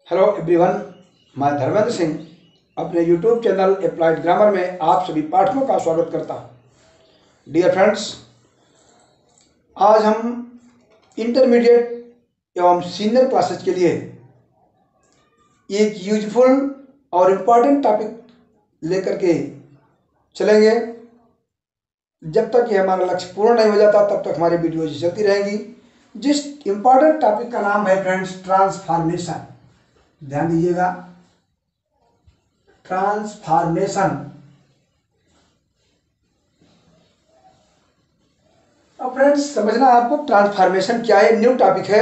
Hello everyone, मैं धर्मेंद्र सिंह अपने YouTube channel applied grammar में आप सभी पाठकों का स्वागत करता हूं। डियर फ्रेंड्स, आज हम इंटरमीडिएट एवं सीनियर क्लासेस के लिए एक यूजफुल और इम्पॉर्टेंट टॉपिक लेकर के चलेंगे। जब तक ये हमारा लक्ष्य पूर्ण नहीं हो जाता तब तक हमारी वीडियोज चलती रहेंगी। जिस इम्पॉर्टेंट टॉपिक का नाम है फ्रेंड्स ट्रांसफॉर्मेशन। ध्यान दीजिएगा, ट्रांसफॉर्मेशन। अब फ्रेंड्स समझना आपको ट्रांसफॉर्मेशन क्या है। न्यू टॉपिक है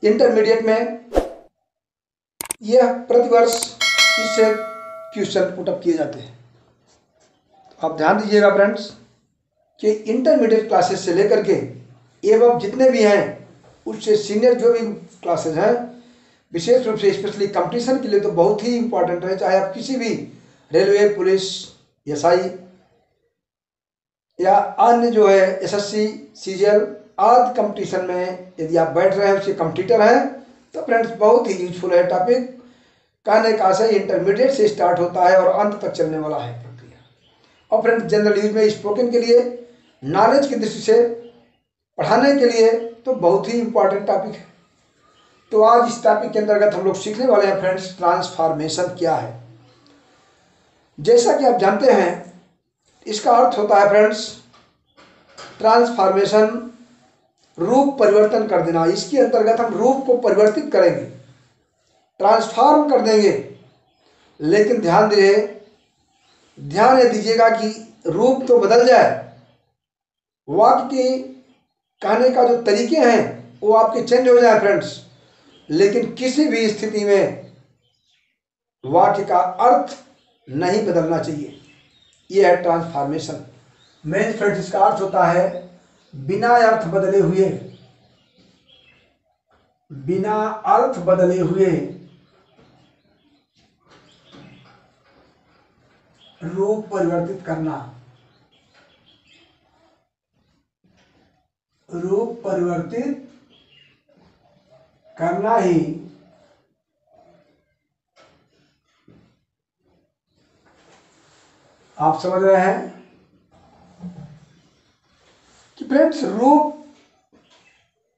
इंटरमीडिएट में। यह प्रतिवर्ष इससे क्वेश्चन पुटअप किए जाते हैं। तो आप ध्यान दीजिएगा फ्रेंड्स कि इंटरमीडिएट क्लासेस से लेकर के एवं जितने भी हैं उससे सीनियर जो भी क्लासेस हैं, विशेष रूप से स्पेशली कंपटीशन के लिए तो बहुत ही इंपॉर्टेंट है। चाहे आप किसी भी रेलवे, पुलिस, एसआई या अन्य जो है एसएससी, सीजीएल आदि कंपटीशन में यदि आप बैठ रहे हैं, उसके कंपटीटर हैं, तो फ्रेंड्स बहुत ही यूजफुल है टॉपिक। कहने का आशय इंटरमीडिएट से स्टार्ट होता है और अंत तक चलने वाला है प्रक्रिया। और फ्रेंड्स जनरल यूज में स्पोकन के लिए, नॉलेज की दृष्टि से पढ़ाने के लिए तो बहुत ही इंपॉर्टेंट टॉपिक है। तो आज इस टॉपिक के अंतर्गत हम लोग सीखने वाले हैं फ्रेंड्स ट्रांसफॉर्मेशन क्या है। जैसा कि आप जानते हैं, इसका अर्थ होता है फ्रेंड्स ट्रांसफॉर्मेशन, रूप परिवर्तन कर देना। इसके अंतर्गत हम रूप को परिवर्तित करेंगे, ट्रांसफॉर्म कर देंगे। लेकिन ध्यान ये दीजिएगा कि रूप तो बदल जाए, वाक्य के कहने का जो तरीके हैं वो आपके चेंज हो जाए फ्रेंड्स, लेकिन किसी भी स्थिति में वाक्य का अर्थ नहीं बदलना चाहिए। यह है ट्रांसफॉर्मेशन। मेन फ्रेंड्स इसका अर्थ होता है बिना अर्थ बदले हुए, बिना अर्थ बदले हुए रूप परिवर्तित करना। रूप परिवर्तित करना ही आप समझ रहे हैं कि फ्रेंड्स रूप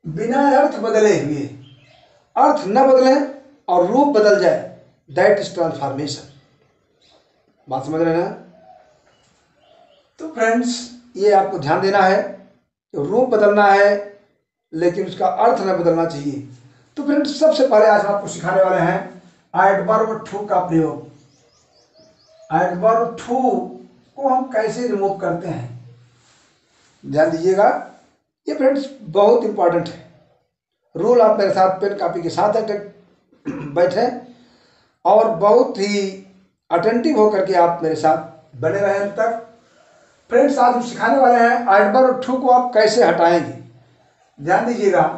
बिना अर्थ बदले हुए, अर्थ न बदले और रूप बदल जाए, दैट इज ट्रांसफॉर्मेशन। बात समझ रहे हैं ना? तो फ्रेंड्स ये आपको ध्यान देना है कि रूप बदलना है लेकिन उसका अर्थ न बदलना चाहिए। तो फ्रेंड्स सबसे पहले आज हम आपको सिखाने वाले हैं एडवर्ब टू का प्रयोग। एडवर्ब टू को हम कैसे रिमूव करते हैं, ध्यान दीजिएगा। ये फ्रेंड्स बहुत इंपॉर्टेंट है। रूल आप मेरे साथ पेन कॉपी के साथ बैठे और बहुत ही अटेंटिव होकर के आप मेरे साथ बने रहे अंत तक। फ्रेंड्स आज हम सिखाने वाले हैं एडवर्ब टू को आप कैसे हटाएंगे। ध्यान दीजिएगा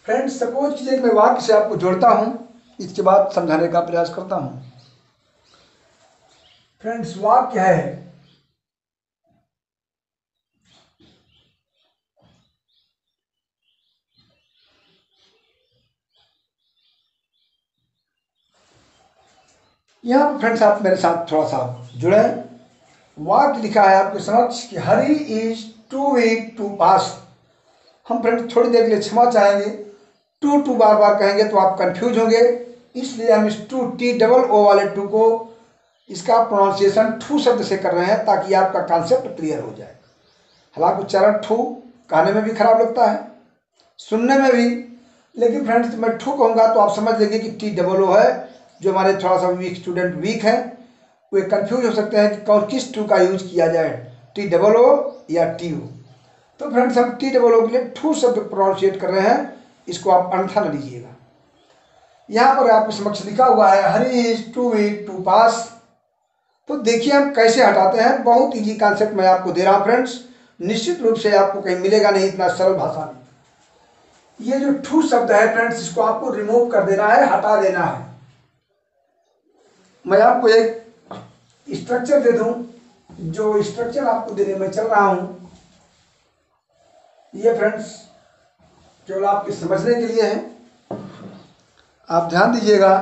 फ्रेंड्स, सपोज कीजिए मैं वाक्य से आपको जोड़ता हूं, इसके बाद समझाने का प्रयास करता हूं। फ्रेंड्स वाक्य है यहां पर फ्रेंड्स आप मेरे साथ थोड़ा सा जुड़े। वाक्य लिखा है आपके समक्ष कि हरी इज टू वीक टू पास। हम फ्रेंड्स थोड़ी देर के लिए क्षमा चाहेंगे, टू बार बार कहेंगे तो आप कंफ्यूज होंगे, इसलिए हम इस टू टी डबल ओ वाले टू को इसका प्रोनाउंसिएशन ठू शब्द से कर रहे हैं ताकि आपका कॉन्सेप्ट क्लियर हो जाए। हालांकि उच्चारण ठू कहने में भी खराब लगता है, सुनने में भी, लेकिन फ्रेंड्स मैं ठू कहूँगा तो आप समझ लेंगे कि टी डबल ओ है। जो हमारे थोड़ा सा वीक स्टूडेंट वीक हैं वे कंफ्यूज हो सकते हैं कि कौन किस टू का यूज किया जाए, टी डबल ओ या टी ओ। तो फ्रेंड्स हम टी डबल ओ के लिए ठू शब्द प्रोनाउंसिएट कर रहे हैं, इसको आप अन्यथा न लीजिएगा। यहाँ पर आपके समक्ष लिखा हुआ है हरी इज टू वीक टू पास। तो देखिए हम कैसे हटाते हैं। बहुत इजी कॉन्सेप्ट मैं आपको दे रहा हूँ फ्रेंड्स, निश्चित रूप से आपको कहीं मिलेगा नहीं इतना सरल भाषा में। ये जो टू शब्द है फ्रेंड्स, इसको आपको रिमूव कर देना है, हटा देना है। मैं आपको एक स्ट्रक्चर दे दूं, जो स्ट्रक्चर आपको देने में चल रहा हूं, ये फ्रेंड्स केवल आपके समझने के लिए है। आप ध्यान दीजिएगा,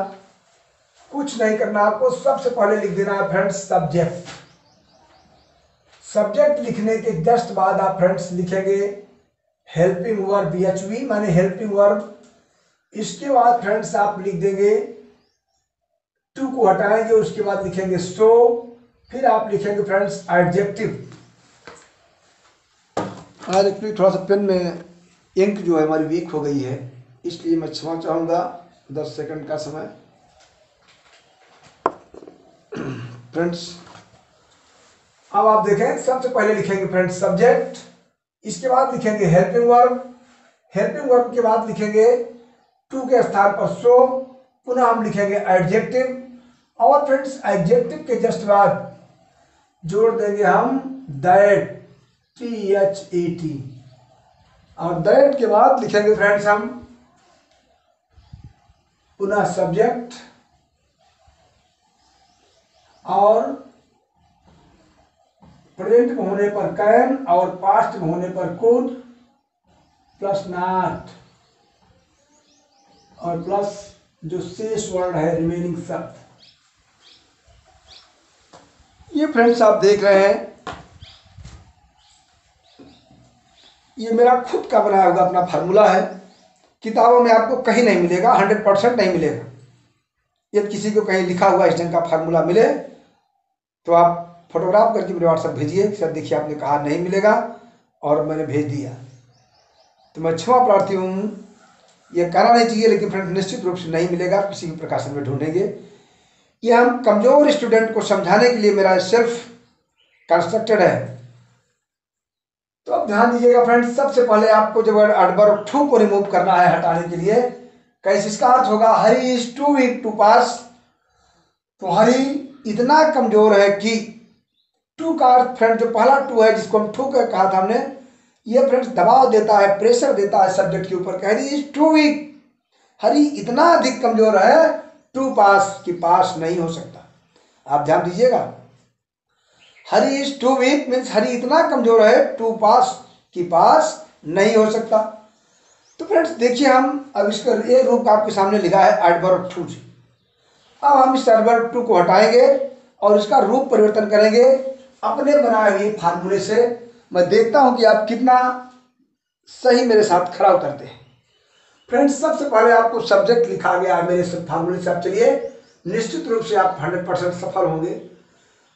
कुछ नहीं करना आपको, सबसे पहले लिख देना है फ्रेंड्स सब्जेक्ट। सब्जेक्ट लिखने के जस्ट बाद आप फ्रेंड्स लिखेंगे हेल्पिंग वर्ब VHV माने हेल्पिंग वर्ब। इसके बाद फ्रेंड्स आप लिख देंगे टू को हटाएंगे, उसके बाद लिखेंगे सो, फिर आप लिखेंगे फ्रेंड्स एडजेक्टिव। आज एक्चुअली थोड़ा सा पेन में इंक जो है हमारी वीक हो गई है, इसलिए मैं क्षमा चाहूँगा। 10 सेकंड का समय। फ्रेंड्स अब आप देखें, सबसे पहले लिखेंगे फ्रेंड्स सब्जेक्ट, इसके बाद लिखेंगे हेल्पिंग वर्ब, हेल्पिंग वर्ब के बाद लिखेंगे टू के स्थान पर सो, पुनः हम लिखेंगे एडजेक्टिव, और फ्रेंड्स एडजेक्टिव के जस्ट बाद जोड़ देंगे हम दैट, THAT, और दैट के बाद लिखेंगे फ्रेंड्स हम पुनः सब्जेक्ट, और प्रेजेंट में होने पर कैन और पास्ट में होने पर कुड, प्लस नॉट, और प्लस जो शेष वर्ड है रिमेनिंग शब्द। ये फ्रेंड्स आप देख रहे हैं, ये मेरा खुद का बनाया हुआ अपना फार्मूला है, किताबों में आपको कहीं नहीं मिलेगा, 100% नहीं मिलेगा। यदि किसी को कहीं लिखा हुआ इस ढंग का फार्मूला मिले तो आप फोटोग्राफ करके मेरे व्हाट्सएप भेजिए, सर देखिए आपने कहा नहीं मिलेगा और मैंने भेज दिया, तो मैं क्षमा प्रार्थी हूँ। ये कहना नहीं चाहिए, लेकिन फ्रेंड निश्चित रूप से नहीं मिलेगा, किसी भी प्रकाशन में ढूंढेंगे। ये हम कमजोर स्टूडेंट को समझाने के लिए मेरा सेल्फ कंस्ट्रक्टेड है। तो अब ध्यान दीजिएगा फ्रेंड्स, सबसे पहले आपको जब एडवर्ब टू को रिमूव करना है, हटाने के लिए, कैसे इसका अर्थ होगा हरी इज टू वीक टू पास। तो हरी इतना कमजोर है कि, टू का अर्थ फ्रेंड जो पहला टू है जिसको हम टू का कहा था हमने, ये फ्रेंड्स दबाव देता है, प्रेशर देता है सब्जेक्ट के ऊपर। हरी इज टू वीक, हरी इतना अधिक कमजोर है टू पास, की पास नहीं हो सकता। आप ध्यान दीजिएगा, हरी इज टू वीक मीन्स हरी इतना कमजोर है टू पास, की पास नहीं हो सकता। तो फ्रेंड्स देखिए, हम अब इसका एक रूप आपके सामने लिखा है एडवर्ब टू से। अब हम इस एडवर्ब टू को हटाएंगे और इसका रूप परिवर्तन करेंगे अपने बनाए हुए फार्मूले से। मैं देखता हूं कि आप कितना सही मेरे साथ खड़ा उतरते हैं। फ्रेंड्स सबसे पहले आपको सब्जेक्ट लिखा गया है मेरे फार्मूले से। आप चलिए, निश्चित रूप से आप 100% सफल होंगे।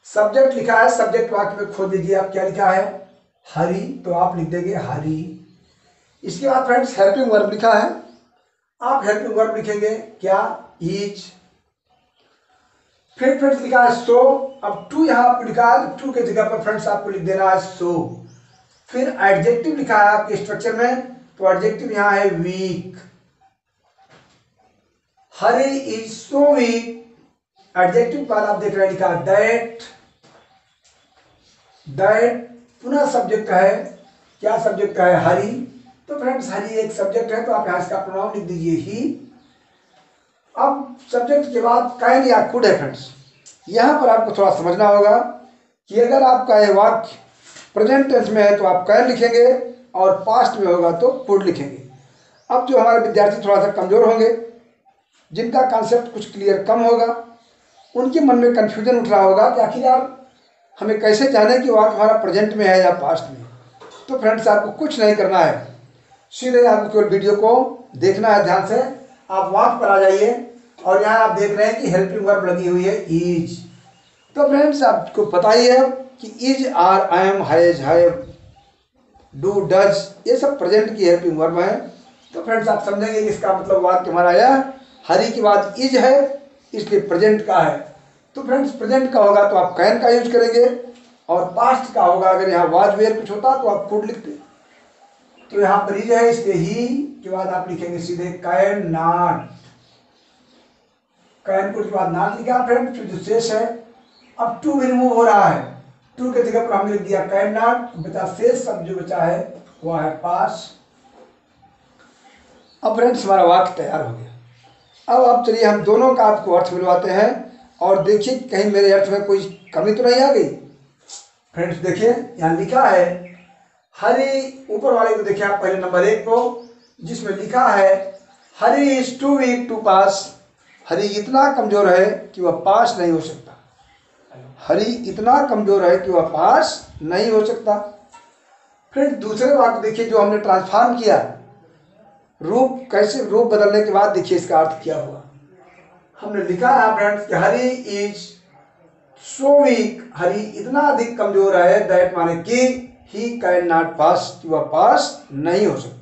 सब्जेक्ट लिखा है, सब्जेक्ट वाक्य में खोज दीजिए आप क्या लिखा है, हरी, तो आप लिख देंगे हरी। इसके बाद फ्रेंड्स हेल्पिंग वर्ब लिखा है, आप हेल्पिंग वर्ब लिखेंगे क्या, इज। फिर फ्रेंड्स लिखा है सो, अब टू यहाँ पर लिखा है, टू के जगह पर फ्रेंड्स आपको लिख देना है सो। फिर एडजेक्टिव लिखा है आपके स्ट्रक्चर में, तो एडजेक्टिव यहाँ है weak, Hari is so weak. Adjective के बाद आप देख रहे हैं लिखा दैट, दैट पुनः सब्जेक्ट है, क्या सब्जेक्ट है, हरी। तो फ्रेंड्स हरी एक सब्जेक्ट है, तो आप यहां इसका प्रोनाउन लिख दीजिए ही। अब सब्जेक्ट के बाद कैन या कुड है फ्रेंड्स, यहां पर आपको थोड़ा समझना होगा कि अगर आपका ये वाक्य प्रेजेंट टेंस में है तो आप कैन लिखेंगे, और पास्ट में होगा तो कुड लिखेंगे। अब जो हमारे विद्यार्थी थोड़ा सा कमजोर होंगे, जिनका कॉन्सेप्ट कुछ क्लियर कम होगा, उनके मन में कन्फ्यूजन उठ रहा होगा कि आखिर यार हमें कैसे जाने कि वाक्य हमारा प्रेजेंट में है या पास्ट में। तो फ्रेंड्स आपको कुछ नहीं करना है, सीधे आपको केवल वीडियो को देखना है ध्यान से। आप वाक्य पर आ जाइए और यहाँ आप देख रहे हैं कि हेल्पिंग वर्ब लगी हुई है इज। तो फ्रेंड्स आपको पता ही है कि is, are, am, has, have, do, does, ये सब प्रेजेंट की हेल्पिंग वर्ब है। तो फ्रेंड्स आप समझेंगे कि इसका मतलब वाक्य हमारा आया हरी के बाद इज है, इसलिए प्रेजेंट का है। तो फ्रेंड्स प्रेजेंट का होगा तो आप कैन का यूज करेंगे, और पास्ट का होगा अगर यहाँ वाज वेयर कुछ होता तो आप कुड लिखते। तो यहाँ पर इज है, इसलिए ही के बाद आप लिखेंगे सीधे कैन नॉट। कैन कुड के बाद नॉट लिखा फ्रेंड्स, फिर जो शेष है, अब टू भी रिमूव हो रहा है, टू के जगह पर हमने लिख दिया कैन नॉट, बचा शेष सब जो बचा है वह है पास। अब फ्रेंड्स हमारा वाक्य तैयार हो गया। अब आप चलिए हम दोनों का आपको अर्थ मिलवाते हैं, और देखिए कहीं मेरे अर्थ में कोई कमी तो नहीं आ गई। फ्रेंड्स देखिए यहाँ लिखा है हरी, ऊपर वाले को देखिए आप पहले नंबर 1 को, जिसमें लिखा है हरी इज टू वीक टू पास। हरी इतना कमजोर है कि वह पास नहीं हो सकता। हरी इतना कमजोर है कि वह पास नहीं हो सकता। फिर दूसरे वाक्य देखिए जो हमने ट्रांसफॉर्म किया, रूप कैसे, रूप बदलने के बाद देखिए इसका अर्थ क्या हुआ। हमने लिखा है फ्रेंड्स कि हरी इज सो वीक, हरी इतना अधिक कमजोर है, दैट माने कि ही कैन नॉट पास, कि वह पास नहीं हो सकता।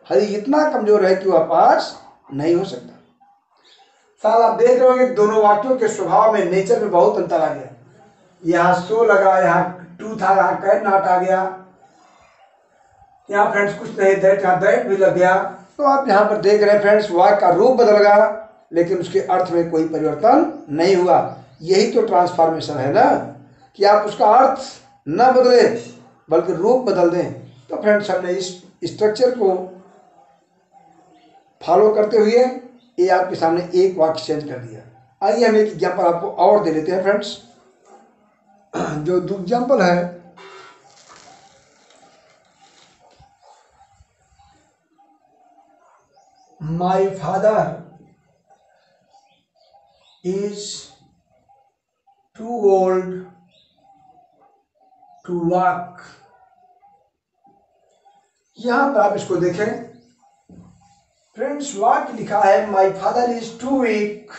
हरी इतना कमजोर है कि वह पास नहीं हो सकता। साल आप देख रहे होंगे दोनों वाक्यों के स्वभाव में, नेचर में बहुत अंतर आ गया। यहाँ सो लगा, यहाँ टू था, यहाँ कैन नॉट आ गया। यहाँ फ्रेंड्स कुछ नहीं, दैट, यहाँ दैट भी लग गया। तो आप यहाँ पर देख रहे हैं फ्रेंड्स वाक्य का रूप बदल गया, लेकिन उसके अर्थ में कोई परिवर्तन नहीं हुआ। यही तो ट्रांसफॉर्मेशन है ना, कि आप उसका अर्थ न बदले बल्कि रूप बदल दें। तो फ्रेंड्स हमने इस स्ट्रक्चर को फॉलो करते हुए ये आपके सामने एक वाक्य चेंज कर दिया। आइए हम एक एग्जाम्पल आपको और दे लेते हैं फ्रेंड्स। जो एग्जाम्पल है, my father is too old to walk. यहां पर आप इसको देखें फ्रेंड्स, वाक्य लिखा है my father is too weak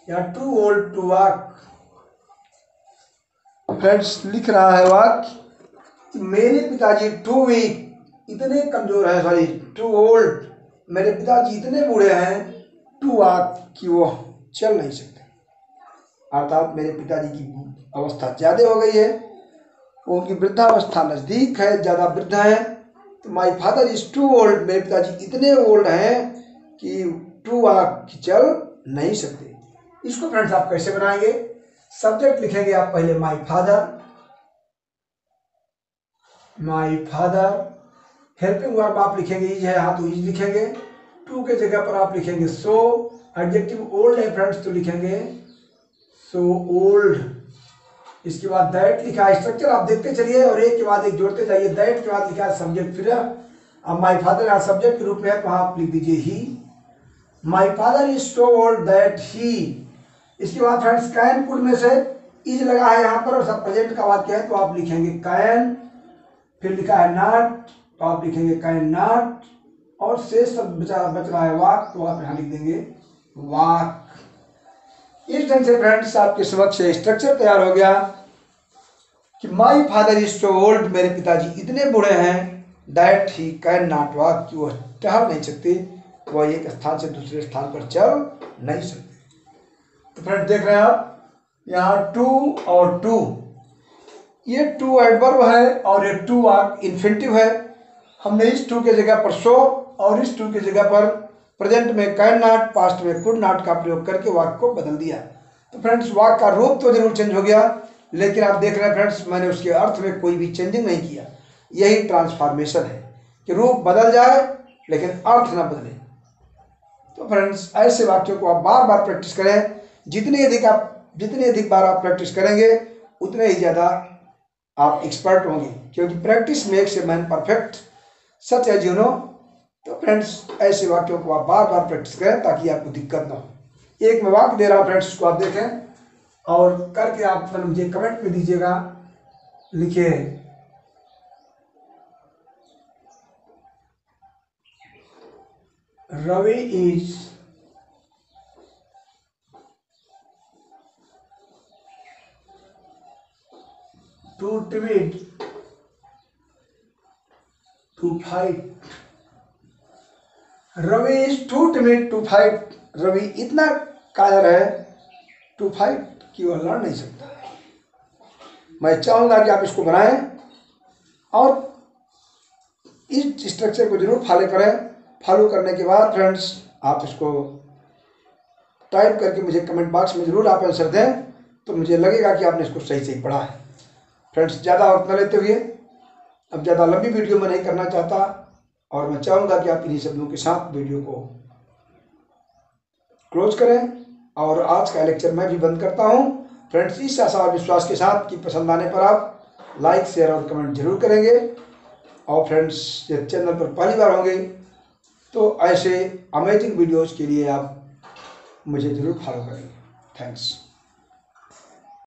या too old to walk. Friends लिख रहा है वाक्य मेरे पिताजी टू वीक, इतने कमजोर हैं, सॉरी टू ओल्ड, मेरे पिताजी इतने बूढ़े हैं, टू वॉक, कि वो चल नहीं सकते। अर्थात मेरे पिताजी की अवस्था ज़्यादा हो गई है, उनकी वृद्धावस्था नज़दीक है, ज़्यादा वृद्ध हैं। तो my father is too old, मेरे पिताजी इतने ओल्ड हैं कि टू वॉक, कि चल नहीं सकते। इसको फ्रेंड्स आप कैसे बनाएंगे? सब्जेक्ट लिखेंगे आप पहले my father, my father, helping verb आप लिखेंगे इज है, हाँ तो इज लिखेंगे। टू के जगह पर आप लिखेंगे सो, एडजेक्टिव ओल्ड है फ्रेंड्स तो लिखेंगे सो ओल्ड। इसके बाद दैट लिखा है। स्ट्रक्चर आप देखते चलिए और एक के बाद एक जोड़ते जाइए। दैट के बाद लिखा है सब्जेक्ट, फिर अब माई फादर यहाँ सब्जेक्ट के रूप में है तो वहाँ आप लिख दीजिए ही। My father is so old that he. इसके बाद फ्रेंड्स कैन कुड में से इज लगा है यहाँ पर और सब प्रेजेंट का वाक्य है तो आप लिखेंगे कैन, फिर लिखा है नॉट तो आप लिखेंगे कैन नॉट, और शेष सब बच रहा है वाक तो आप यहाँ लिख देंगे वाक। इस ढंग से फ्रेंड्स आपके समक्ष स्ट्रक्चर तैयार हो गया कि माई फादर इज सो ओल्ड, मेरे पिताजी इतने बूढ़े हैं, that he can not walk, कि वह टहल नहीं सकते, वह एक स्थान से दूसरे स्थान पर चल नहीं सकते। तो फ्रेंड्स देख रहे हैं आप यहाँ टू और टू, ये टू एडवर्ब है और ये टू वॉक इन्फिनिटिव है। हमने इस टू के जगह पर सो और इस टू के जगह पर प्रेजेंट में कैन नॉट, पास्ट में कुड नॉट का प्रयोग करके वाक्य को बदल दिया। तो फ्रेंड्स वाक्य का रूप तो जरूर चेंज हो गया, लेकिन आप देख रहे हैं फ्रेंड्स मैंने उसके अर्थ में कोई भी चेंजिंग नहीं किया। यही ट्रांसफॉर्मेशन है कि रूप बदल जाए लेकिन अर्थ ना बदले। तो फ्रेंड्स ऐसे वाक्यों को आप बार बार प्रैक्टिस करें। जितनी अधिक बार आप प्रैक्टिस करेंगे उतने ही ज़्यादा आप एक्सपर्ट होंगे, क्योंकि practice makes a man perfect, such as you know. तो फ्रेंड्स ऐसे वाक्यों को आप बार बार प्रैक्टिस करें ताकि आपको दिक्कत ना हो। एक मैं वाक्य दे रहा हूँ फ्रेंड्स, उसको आप देखें और करके आप मुझे कमेंट में दीजिएगा। लिखिए Ravi is too timid to fight। Ravi is too timid to fight. Ravi इतना कायर है टू फाइट, कि वह लड़ नहीं सकता। मैं चाहूंगा कि आप इसको बनाएं और इस स्ट्रक्चर को जरूर फॉलो करें। फॉलो करने के बाद फ्रेंड्स आप इसको टाइप करके मुझे कमेंट बॉक्स में जरूर आप आंसर दें, तो मुझे लगेगा कि आपने इसको सही सही पढ़ा है। फ्रेंड्स ज़्यादा वक्त न लेते हुए, अब ज़्यादा लंबी वीडियो मैं नहीं करना चाहता और मैं चाहूँगा कि आप इन्हीं शब्दों के साथ वीडियो को क्लोज करें और आज का लेक्चर मैं भी बंद करता हूँ। फ्रेंड्स इस आशा और विश्वास के साथ कि पसंद आने पर आप लाइक शेयर और कमेंट जरूर करेंगे। और फ्रेंड्स ये चैनल पर पहली बार होंगे तो ऐसे अमेजिंग वीडियोज़ के लिए आप मुझे ज़रूर फॉलो करेंगे। थैंक्स।